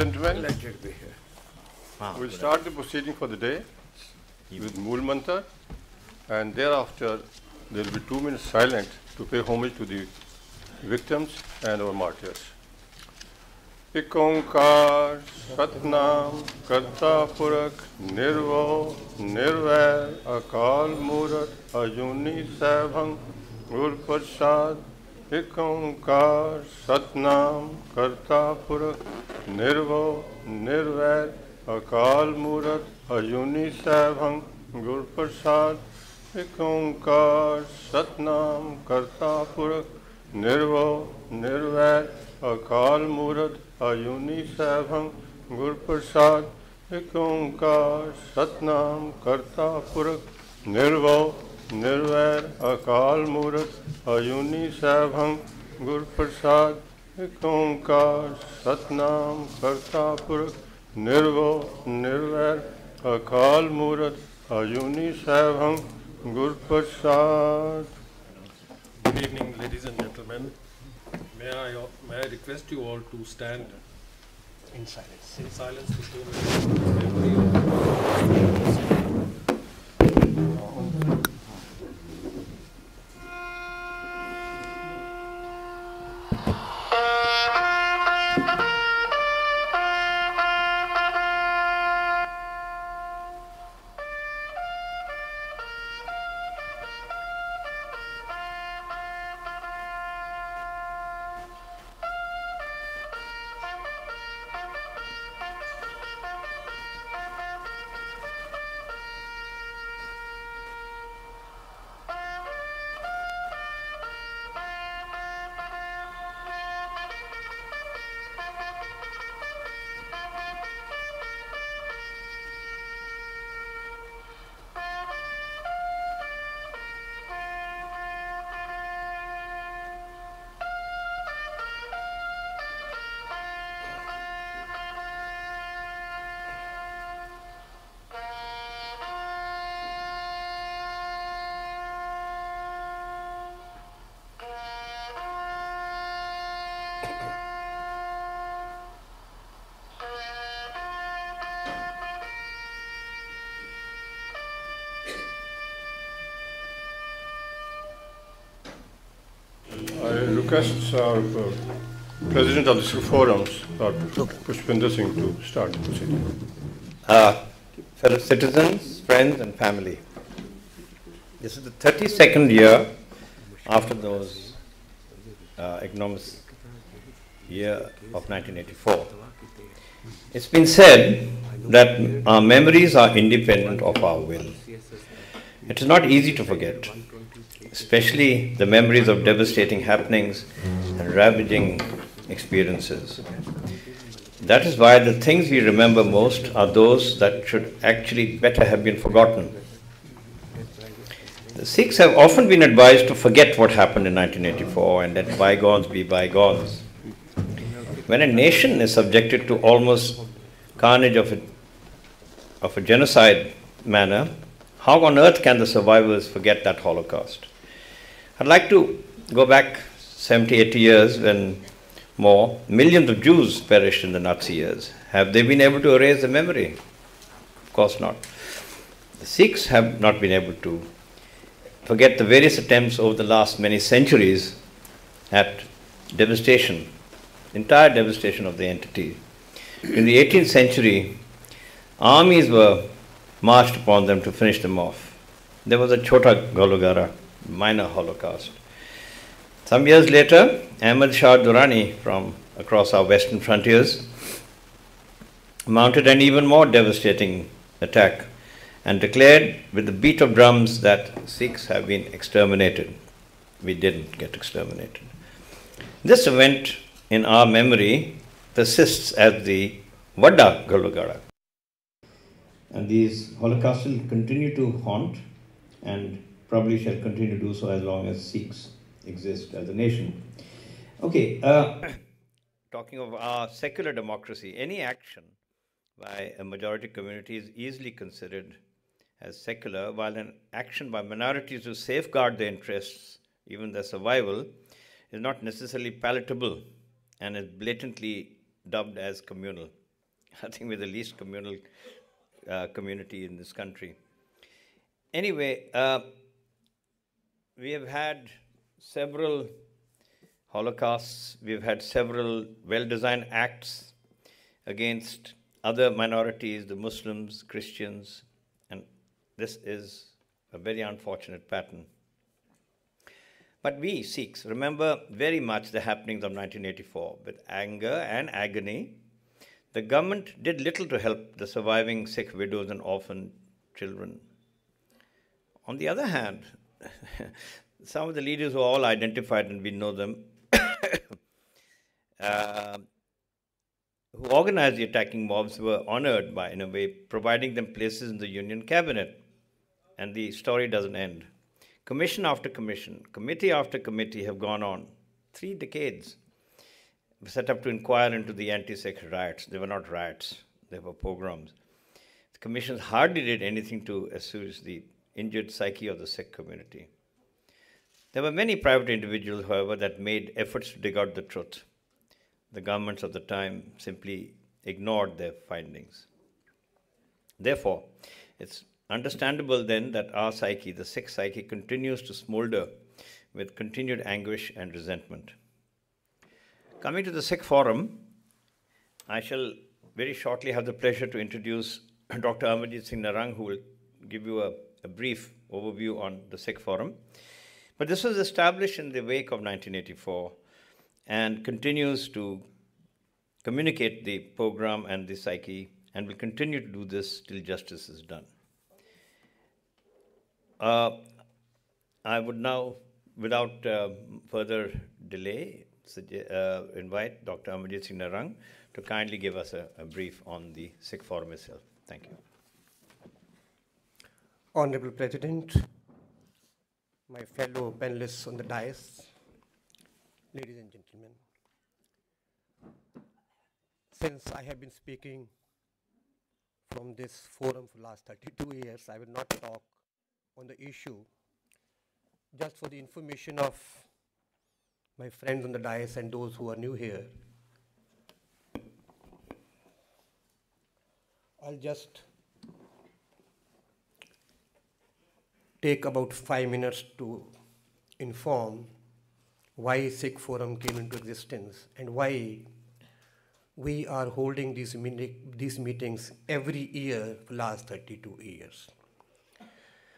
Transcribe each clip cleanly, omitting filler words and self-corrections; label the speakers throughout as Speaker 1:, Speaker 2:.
Speaker 1: and gentlemen, we'll start the proceeding for the day with Mool Mantra, and thereafter there will be 2 minutes silent to pay homage to the victims and our martyrs. एक ओंकार सतनाम करता पुरख निर्भव निर्वैर अकाल मूरत अजूनी सैभं गुर प्रसाद। एक ओंकार सतनाम करता पुरख निर्भव निर्वैर अकाल मूरत अजूनी सैभं गुर प्रसाद। एक ओंकार सतनाम करता पुरख निर्भव निर्वैर अकाल मूरत अजूनी सैभं गुर प्रसाद। एक ओंकार सतनाम करता पुरख निर्भव निर्वैर अकाल मूरत अजूनी सैभं गुर प्रसाद। एक ओंकार सतनाम करता पुरख निर्भव निर्वैर अकाल मूरत अजूनी सैभं गुर प्रसाद।
Speaker 2: Good evening, ladies and gentlemen. May I request you all to stand in silence for 2 minutes in memory of
Speaker 1: requests our President of the Sikh Pogroms, Pushpinder Singh, to start the proceeding.
Speaker 3: Fellow citizens, friends and family, this is the 32nd year after those ignominious year of 1984. It's been said that our memories are independent of our will. It is not easy to forget, especially the memories of devastating happenings and ravaging experiences. That is why the things we remember most are those that should actually better have been forgotten. The Sikhs have often been advised to forget what happened in 1984 and let bygones be bygones. When a nation is subjected to almost carnage of a genocide manner, how on earth can the survivors forget that Holocaust? I'd like to go back 70, 80 years when more millions of Jews perished in the Nazi years. Have they been able to erase the memory? Of course not. The Sikhs have not been able to forget the various attempts over the last many centuries at devastation, entire devastation of the entity. In the 18th century, armies were marched upon them to finish them off. There was a Chota Golgotha, minor Holocaust. Some years later, Ahmad Shah Durrani from across our western frontiers mounted an even more devastating attack and declared with the beat of drums that Sikhs have been exterminated. We didn't get exterminated. This event in our memory persists as the Vadda Golgotha. And these Holocausts will continue to haunt and probably shall continue to do so as long as Sikhs exist as a nation. Okay, talking of our secular democracy, any action by a majority community is easily considered as secular, while an action by minorities to safeguard their interests, even their survival, is not necessarily palatable and is blatantly dubbed as communal. I think we're the least communal community in this country. Anyway, we have had several holocausts, we've had several well-designed acts against other minorities, the Muslims, Christians, and this is a very unfortunate pattern. But we, Sikhs, remember very much the happenings of 1984. With anger and agony, the government did little to help the surviving Sikh widows and orphan children. On the other hand, some of the leaders who are all identified, and we know them, who organized the attacking mobs were honored by, in a way, providing them places in the Union Cabinet. And the story doesn't end. Commission after commission, committee after committee have gone on. 3 decades set up to inquire into the anti-sikh riots. They were not riots, they were pogroms. The commissions hardly did anything to assuage the injured psyche of the Sikh community. There were many private individuals, however, that made efforts to dig out the truth. The governments of the time simply ignored their findings. Therefore, it's understandable then that our psyche, the Sikh psyche, continues to smolder with continued anguish and resentment. Coming to the Sikh Forum, I shall very shortly have the pleasure to introduce Dr. Amarjit Singh Narang, who will give you a brief overview on the Sikh Forum. But this was established in the wake of 1984 and continues to communicate the program and the psyche and will continue to do this till justice is done. I would now, without further delay, invite Dr. Amarjit Singh Narang to kindly give us a brief on the Sikh Forum itself. Thank you.
Speaker 4: Honorable President, my fellow panelists on the dais, ladies and gentlemen, since I have been speaking from this forum for the last 32 years, I will not talk on the issue. Just for the information of my friends on the dais and those who are new here, I'll just take about 5 minutes to inform why Sikh Forum came into existence and why we are holding these meetings every year for the last 32 years.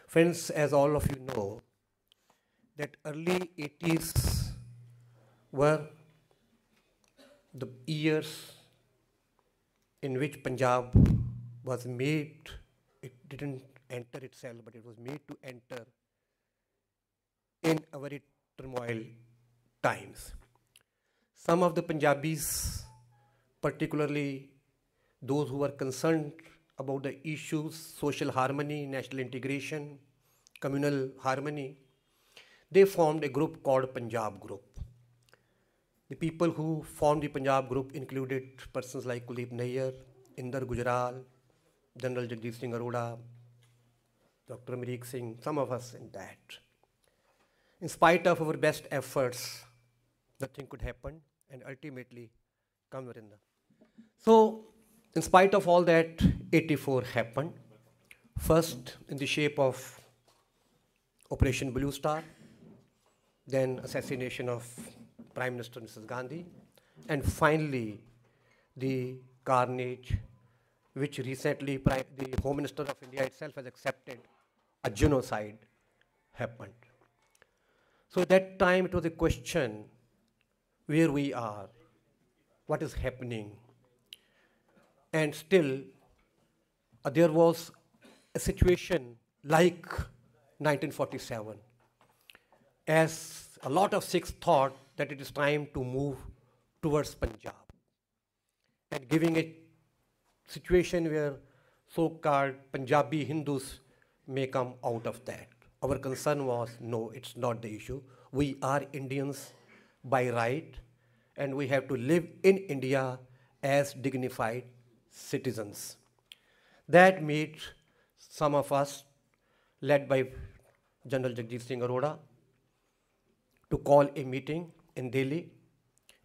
Speaker 4: Friends, as all of you know, that early 80s were the years in which Punjab was made, it didn't enter itself, but it was made to enter in a very turmoil times. Some of the Punjabis, particularly those who were concerned about the issues, social harmony, national integration, communal harmony, they formed a group called Punjab Group. The people who formed the Punjab Group included persons like Kuldeep Nayyar, Inder Gujral, General Jagdish Singh Arora, Dr. Amrik Singh, some of us in that. In spite of our best efforts, nothing could happen, and ultimately, come Varinda. So, in spite of all that, 84 happened. First, in the shape of Operation Blue Star, then assassination of Prime Minister Mrs. Gandhi, and finally, the carnage, which recently the Home Minister of India itself has accepted, a genocide happened. So at that time, it was a question where we are, what is happening? And still, there was a situation like 1947, as a lot of Sikhs thought that it is time to move towards Punjab, and giving a situation where so-called Punjabi Hindus may come out of that. Our concern was, no, it's not the issue. We are Indians by right, and we have to live in India as dignified citizens. That made some of us, led by General Jagdish Singh Arora, to call a meeting in Delhi,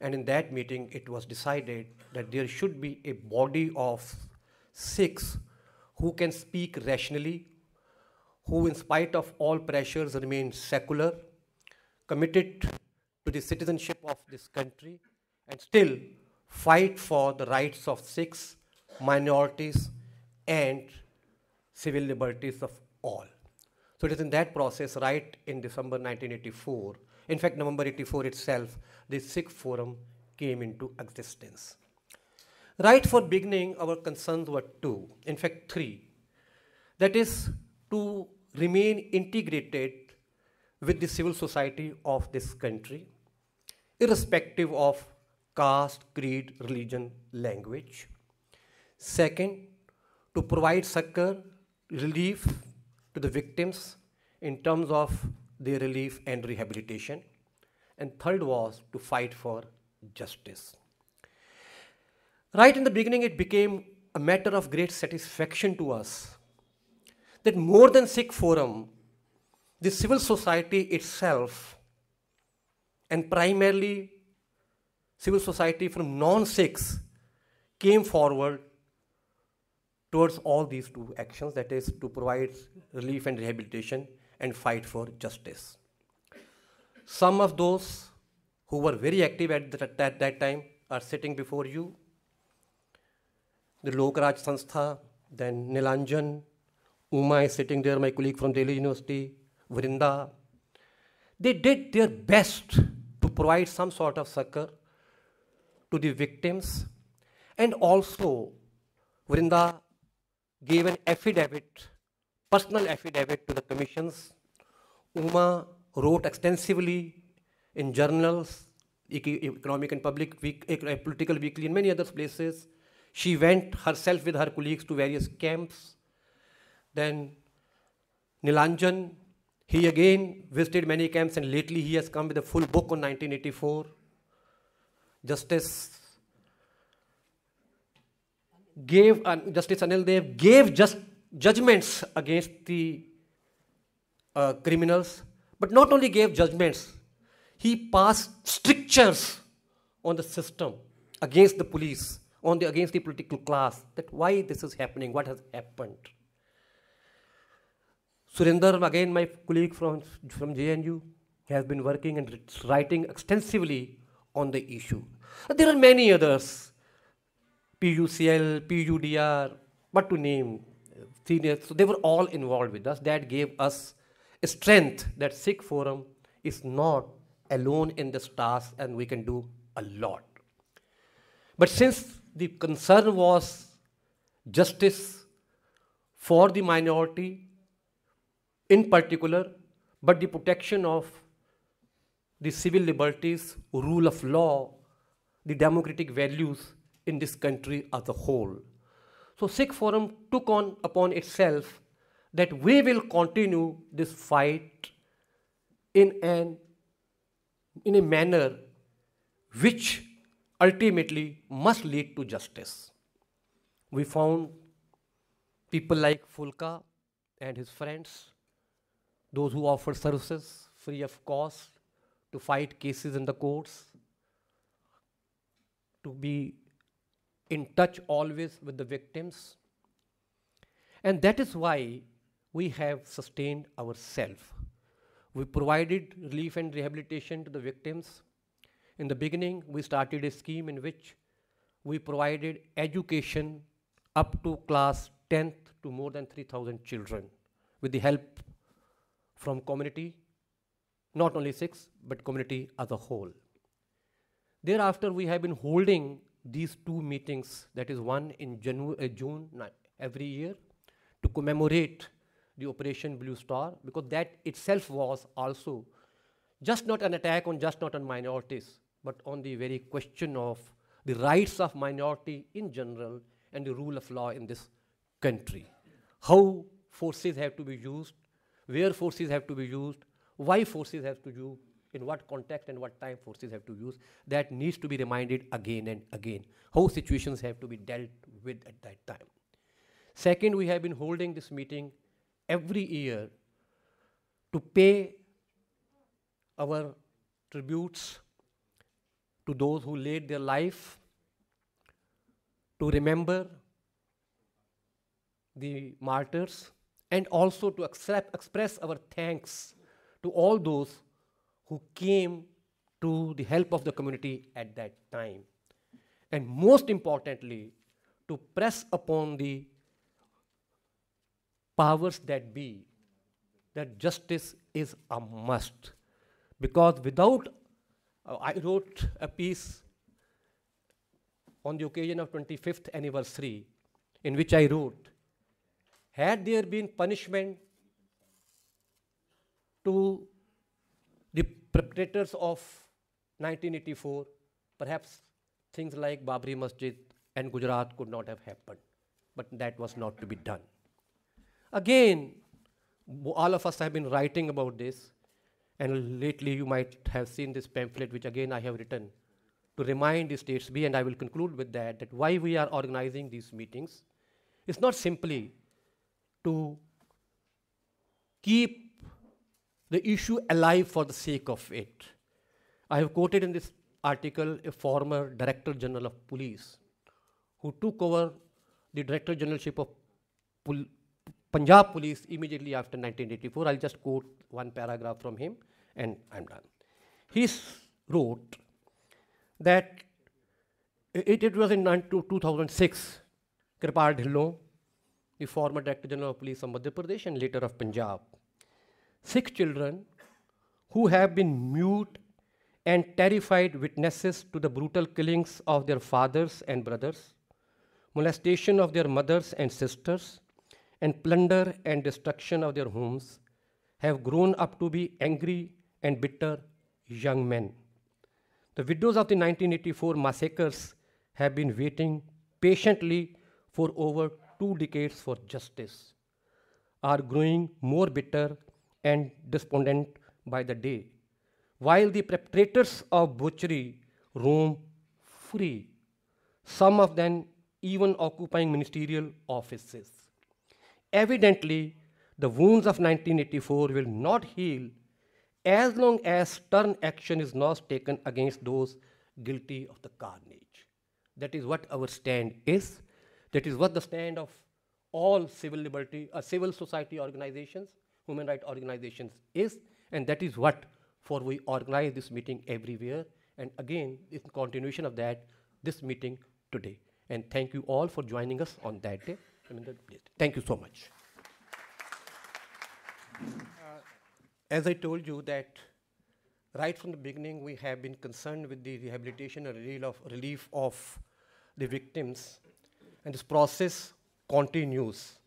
Speaker 4: And in that meeting, it was decided that there should be a body of Sikhs who can speak rationally, who in spite of all pressures remain secular, committed to the citizenship of this country, and still fight for the rights of Sikhs, minorities, and civil liberties of all. So it is in that process, right in December 1984, in fact, November 84 itself, the Sikh Forum came into existence. Right for beginning, our concerns were two, in fact, three. That is to remain integrated with the civil society of this country, irrespective of caste, creed, religion, language. Second, to provide succor, relief to the victims in terms of their relief and rehabilitation. And third was to fight for justice. Right in the beginning, it became a matter of great satisfaction to us that more than Sikh Forum, the civil society itself, and primarily civil society from non-Sikhs, came forward towards all these two actions, that is to provide relief and rehabilitation and fight for justice. Some of those who were very active at that time are sitting before you. The Lokraj Sanstha, then Nilanjan, Uma is sitting there, my colleague from Delhi University, Vrinda. They did their best to provide some sort of succor to the victims, and also Vrinda gave an affidavit, personal affidavit to the commissions. Uma wrote extensively in journals, Economic and Public Week, Political Weekly, and many other places. She went herself with her colleagues to various camps. Then Nilanjan, he again visited many camps, and lately he has come with a full book on 1984. Justice Anil Dev gave judgments against the criminals, but not only gave judgments, he passed strictures on the system, against the police, against the political class, that why this is happening, what has happened. Surinder, again my colleague from JNU, has been working and writing extensively on the issue. There are many others, PUCL, PUDR, what to name, seniors. So they were all involved with us. That gave us a strength that Sikh Forum is not alone in this task, and we can do a lot. But since the concern was justice for the minority in particular, but the protection of the civil liberties, rule of law, the democratic values in this country as a whole. So Sikh Forum took upon itself that we will continue this fight in a manner which ultimately must lead to justice. We found people like Fulka and his friends, those who offer services free of cost to fight cases in the courts, to be in touch always with the victims. And that is why we have sustained ourselves. We provided relief and rehabilitation to the victims. In the beginning, we started a scheme in which we provided education up to class 10th to more than 3,000 children with the help from community, not only Sikhs, but community as a whole. Thereafter, we have been holding these two meetings, that is one in June every year, to commemorate the Operation Blue Star, because that itself was also just not an attack on minorities, but on the very question of the rights of minority in general and the rule of law in this country. How forces have to be used, where forces have to be used, why forces have to be used, in what context and what time forces have to use, that needs to be reminded again and again. How situations have to be dealt with at that time. Second, we have been holding this meeting every year to pay our tributes to those who laid their life to remember the martyrs, and also to express our thanks to all those who came to the help of the community at that time. And most importantly, to press upon the powers that be that justice is a must. Because without, I wrote a piece on the occasion of 25th anniversary in which I wrote, had there been punishment to the perpetrators of 1984, perhaps things like Babri Masjid and Gujarat could not have happened. But that was not to be done. Again, all of us have been writing about this, and lately you might have seen this pamphlet, which again I have written, to remind the states B, and I will conclude with that, that why we are organizing these meetings. It's not simply to keep the issue alive for the sake of it. I have quoted in this article a former Director General of Police who took over the Director Generalship of Punjab Police immediately after 1984. I'll just quote one paragraph from him and I'm done. He wrote that it was in 2006, Kripal Dhillon, the former Director General of Police of Madhya Pradesh and later of Punjab, Sikh children who have been mute and terrified witnesses to the brutal killings of their fathers and brothers, molestation of their mothers and sisters, and plunder and destruction of their homes, have grown up to be angry and bitter young men. The widows of the 1984 massacres have been waiting patiently for over 2 decades for justice, are growing more bitter and despondent by the day, while the perpetrators of butchery roam free, some of them even occupying ministerial offices. Evidently, the wounds of 1984 will not heal as long as stern action is not taken against those guilty of the carnage. That is what our stand is. That is what the stand of all civil liberty, civil society organizations, human rights organizations is, and that is what for we organize this meeting everywhere. And again, in continuation of that, this meeting today. And thank you all for joining us on that day. Thank you so much. As I told you that right from the beginning, we have been concerned with the rehabilitation and relief of the victims, and this process continues.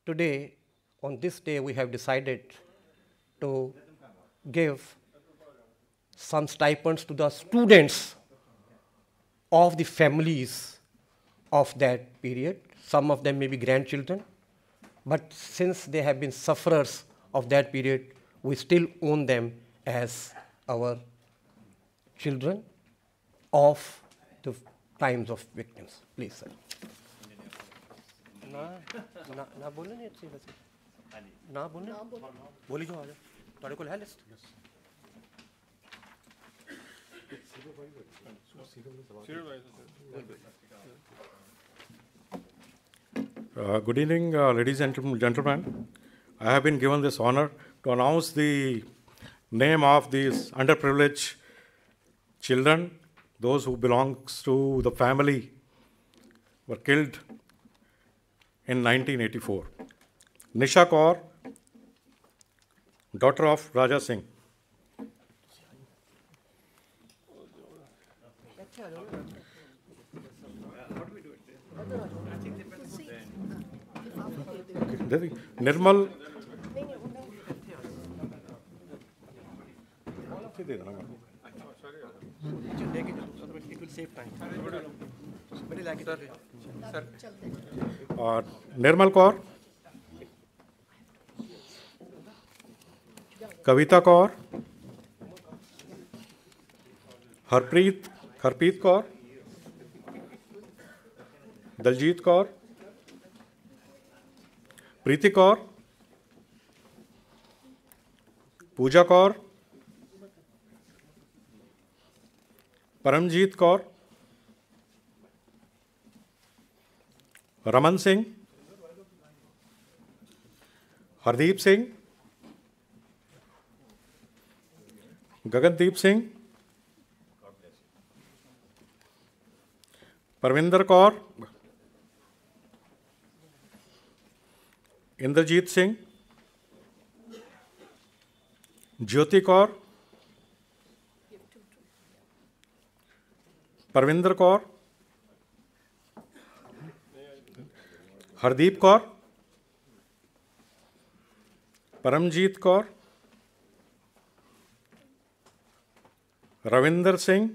Speaker 4: Today, on this day, we have decided to give some stipends to the students of the families of that period. Some of them may be grandchildren, but since they have been sufferers of that period, we still own them as our children of the times of victims. Please, sir. ना बोलने नहीं अच्छी वैसे ना बोलने बोली जो आ जाए तुम्हारे को है list
Speaker 1: Good evening, ladies and gentlemen. I have been given this honor to announce the name of these underprivileged children, those who belong to the family were killed in 1984. Nisha Kaur, daughter of Raja Singh. Nirmal.
Speaker 4: It will save time.
Speaker 1: Nirmal Kaur, Kavita Kaur, Harpreet Kaur, Daljit Kaur, Preeti Kaur, Pooja Kaur, Paramjeet Kaur, Raman Singh, Hardeep Singh, Gagandeep Singh, Parvinder Kaur, Inderjeet Singh, Jyoti Kaur, Parvinder Kaur, Hardeep Kaur, Paramjeet Kaur, Ravinder Singh,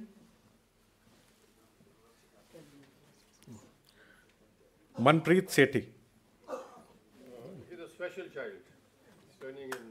Speaker 1: Manpreet Sethi.
Speaker 2: He's a special child. He's turning in